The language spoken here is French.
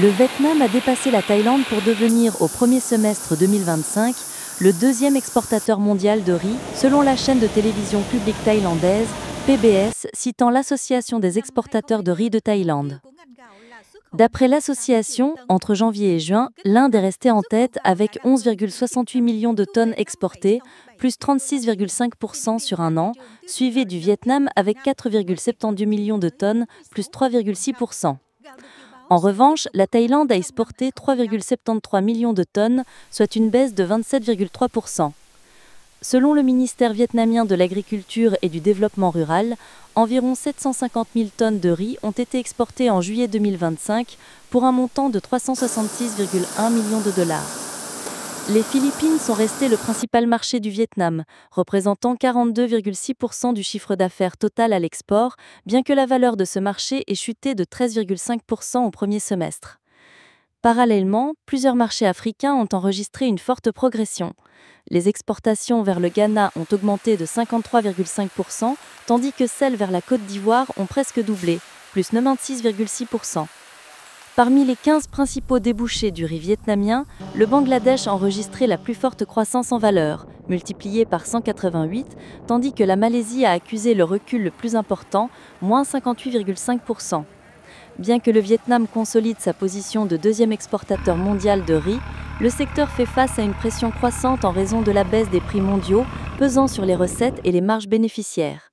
Le Vietnam a dépassé la Thaïlande pour devenir, au premier semestre 2025, le deuxième exportateur mondial de riz, selon la chaîne de télévision publique thaïlandaise, PBS, citant l'Association des exportateurs de riz de Thaïlande. D'après l'association, entre janvier et juin, l'Inde est restée en tête avec 11,68 millions de tonnes exportées, plus 36,5% sur un an, suivi du Vietnam avec 4,72 millions de tonnes, plus 3,6%. En revanche, la Thaïlande a exporté 3,73 millions de tonnes, soit une baisse de 27,3%. Selon le ministère vietnamien de l'Agriculture et du Développement rural, environ 750 000 tonnes de riz ont été exportées en juillet 2025 pour un montant de 366,1 millions de dollars. Les Philippines sont restées le principal marché du Vietnam, représentant 42,6% du chiffre d'affaires total à l'export, bien que la valeur de ce marché ait chuté de 13,5% au premier semestre. Parallèlement, plusieurs marchés africains ont enregistré une forte progression. Les exportations vers le Ghana ont augmenté de 53,5%, tandis que celles vers la Côte d'Ivoire ont presque doublé, plus 96,6%. Parmi les 15 principaux débouchés du riz vietnamien, le Bangladesh a enregistré la plus forte croissance en valeur, multipliée par 188, tandis que la Malaisie a accusé le recul le plus important, moins 58,5%. Bien que le Vietnam consolide sa position de deuxième exportateur mondial de riz, le secteur fait face à une pression croissante en raison de la baisse des prix mondiaux, pesant sur les recettes et les marges bénéficiaires.